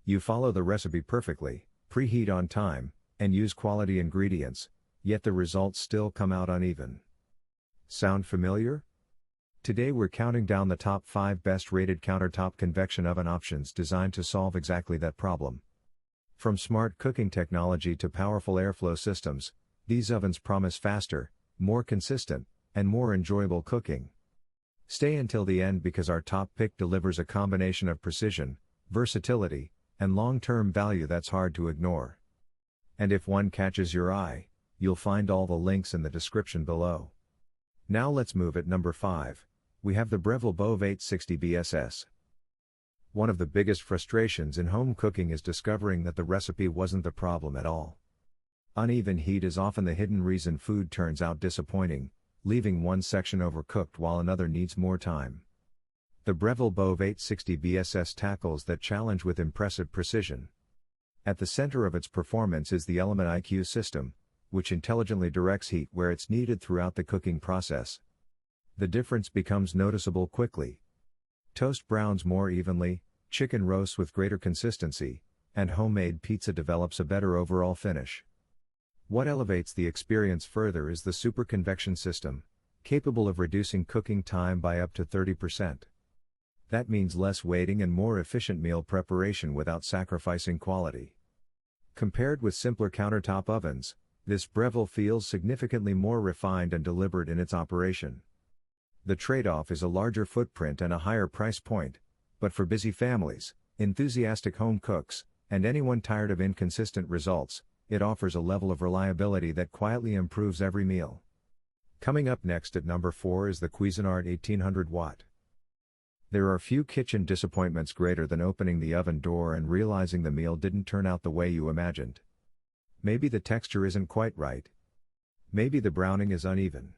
You follow the recipe perfectly, preheat on time, and use quality ingredients, yet the results still come out uneven. Sound familiar? Today we're counting down the top 5 best-rated countertop convection oven options designed to solve exactly that problem. From smart cooking technology to powerful airflow systems, these ovens promise faster, more consistent, and more enjoyable cooking. Stay until the end because our top pick delivers a combination of precision, versatility, and long-term value that's hard to ignore. And if one catches your eye, you'll find all the links in the description below. Now let's move at number 5. We have the Breville BOV860BSS. One of the biggest frustrations in home cooking is discovering that the recipe wasn't the problem at all. Uneven heat is often the hidden reason food turns out disappointing, leaving one section overcooked while another needs more time. The Breville BOV860BSS tackles that challenge with impressive precision. At the center of its performance is the Element IQ system, which intelligently directs heat where it's needed throughout the cooking process. The difference becomes noticeable quickly. Toast browns more evenly, chicken roasts with greater consistency, and homemade pizza develops a better overall finish. What elevates the experience further is the super convection system, capable of reducing cooking time by up to 30%. That means less waiting and more efficient meal preparation without sacrificing quality. Compared with simpler countertop ovens, this Breville feels significantly more refined and deliberate in its operation. The trade-off is a larger footprint and a higher price point, but for busy families, enthusiastic home cooks, and anyone tired of inconsistent results, it offers a level of reliability that quietly improves every meal. Coming up next at number 4 is the Cuisinart 1800 watt. There are few kitchen disappointments greater than opening the oven door and realizing the meal didn't turn out the way you imagined. Maybe the texture isn't quite right. Maybe the browning is uneven.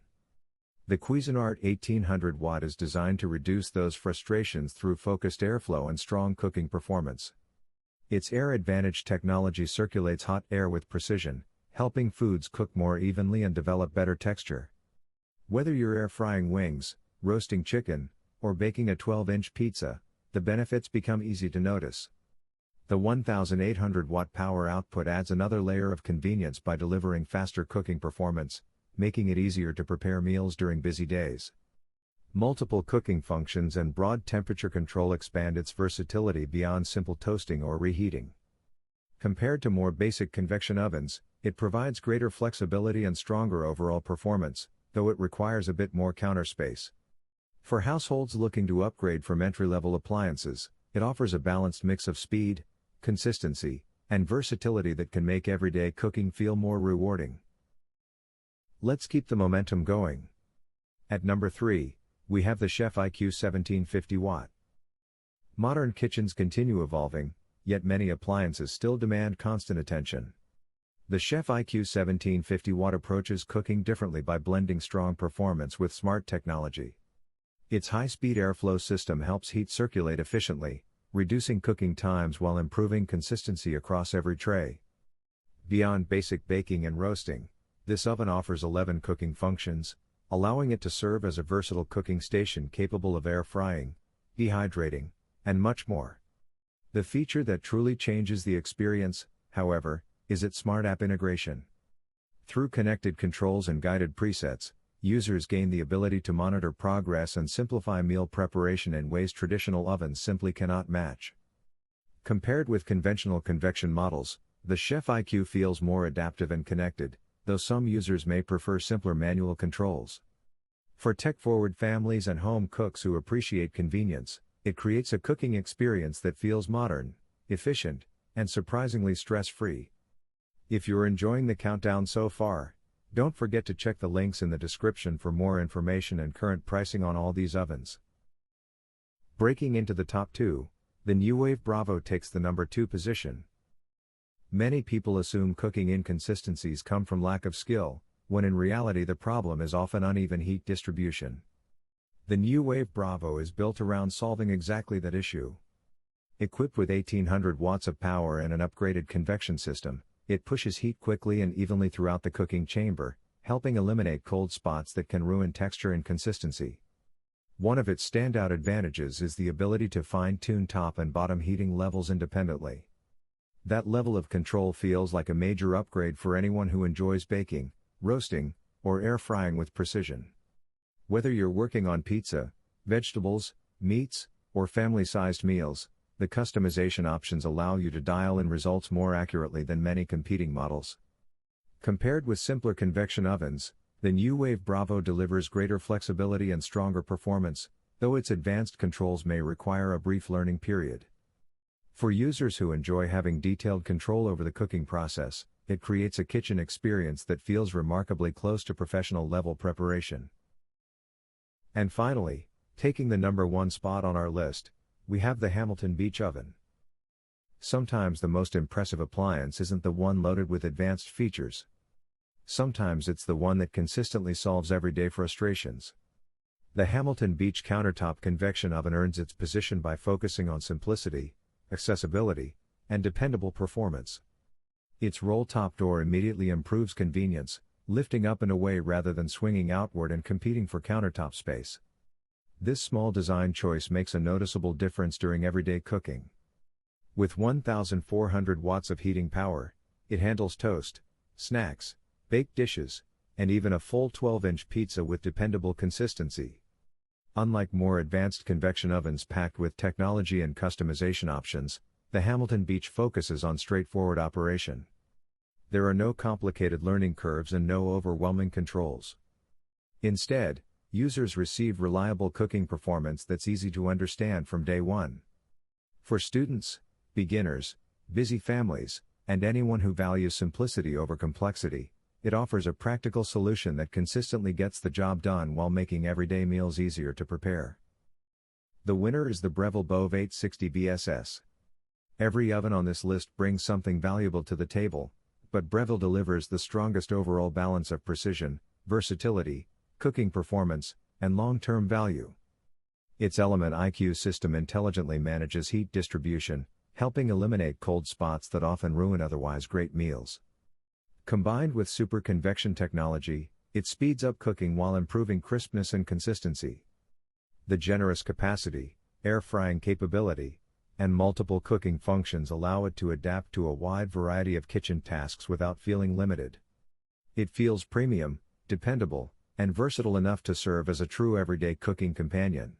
The Cuisinart 1800 watt is designed to reduce those frustrations through focused airflow and strong cooking performance. Its Air Advantage technology circulates hot air with precision, helping foods cook more evenly and develop better texture. Whether you're air frying wings, roasting chicken, or baking a 12-inch pizza, the benefits become easy to notice. The 1800 watt power output adds another layer of convenience by delivering faster cooking performance, making it easier to prepare meals during busy days. Multiple cooking functions and broad temperature control expand its versatility beyond simple toasting or reheating. Compared to more basic convection ovens, it provides greater flexibility and stronger overall performance, though it requires a bit more counter space. For households looking to upgrade from entry-level appliances, it offers a balanced mix of speed, consistency, and versatility that can make everyday cooking feel more rewarding. Let's keep the momentum going. At number 3, we have the Chef IQ 1750 watt. Modern kitchens continue evolving, yet many appliances still demand constant attention. The Chef IQ 1750 watt approaches cooking differently by blending strong performance with smart technology. Its high-speed airflow system helps heat circulate efficiently, reducing cooking times while improving consistency across every tray. Beyond basic baking and roasting, this oven offers 11 cooking functions, allowing it to serve as a versatile cooking station capable of air frying, dehydrating, and much more. The feature that truly changes the experience, however, is its smart app integration. Through connected controls and guided presets, users gain the ability to monitor progress and simplify meal preparation in ways traditional ovens simply cannot match. Compared with conventional convection models, the Chef IQ feels more adaptive and connected, though some users may prefer simpler manual controls. For tech-forward families and home cooks who appreciate convenience, it creates a cooking experience that feels modern, efficient, and surprisingly stress-free. If you're enjoying the countdown so far, don't forget to check the links in the description for more information and current pricing on all these ovens. Breaking into the top 2, the Nuwave Bravo takes the number 2 position. Many people assume cooking inconsistencies come from lack of skill, when in reality the problem is often uneven heat distribution. The Nuwave Bravo is built around solving exactly that issue. Equipped with 1800 watts of power and an upgraded convection system, it pushes heat quickly and evenly throughout the cooking chamber, helping eliminate cold spots that can ruin texture and consistency. One of its standout advantages is the ability to fine-tune top and bottom heating levels independently. That level of control feels like a major upgrade for anyone who enjoys baking, roasting, or air frying with precision. Whether you're working on pizza, vegetables, meats, or family-sized meals, the customization options allow you to dial in results more accurately than many competing models. Compared with simpler convection ovens, the Nuwave Bravo delivers greater flexibility and stronger performance, though its advanced controls may require a brief learning period. For users who enjoy having detailed control over the cooking process, it creates a kitchen experience that feels remarkably close to professional-level preparation. And finally, taking the number one spot on our list, we have the Hamilton Beach Oven. Sometimes the most impressive appliance isn't the one loaded with advanced features. Sometimes it's the one that consistently solves everyday frustrations. The Hamilton Beach Countertop Convection Oven earns its position by focusing on simplicity, accessibility, and dependable performance. Its roll-top door immediately improves convenience, lifting up and away rather than swinging outward and competing for countertop space. This small design choice makes a noticeable difference during everyday cooking. With 1,400 watts of heating power, it handles toast, snacks, baked dishes, and even a full 12-inch pizza with dependable consistency. Unlike more advanced convection ovens packed with technology and customization options, the Hamilton Beach focuses on straightforward operation. There are no complicated learning curves and no overwhelming controls. Instead, users receive reliable cooking performance that's easy to understand from day one. For students, beginners, busy families, and anyone who values simplicity over complexity, it offers a practical solution that consistently gets the job done while making everyday meals easier to prepare. The winner is the Breville BOV860BSS. Every oven on this list brings something valuable to the table, but Breville delivers the strongest overall balance of precision, versatility, cooking performance, and long-term value. Its Element IQ system intelligently manages heat distribution, helping eliminate cold spots that often ruin otherwise great meals. Combined with super convection technology, it speeds up cooking while improving crispness and consistency. The generous capacity, air frying capability, and multiple cooking functions allow it to adapt to a wide variety of kitchen tasks without feeling limited. It feels premium, dependable, and versatile enough to serve as a true everyday cooking companion.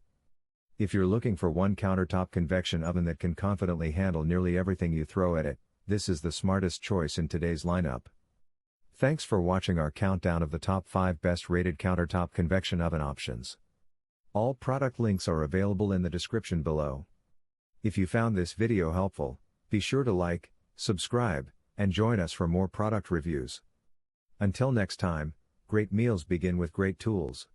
If you're looking for one countertop convection oven that can confidently handle nearly everything you throw at it, this is the smartest choice in today's lineup. Thanks for watching our countdown of the top 5 best rated countertop convection oven options. All product links are available in the description below. If you found this video helpful, be sure to like, subscribe, and join us for more product reviews. Until next time, great meals begin with great tools.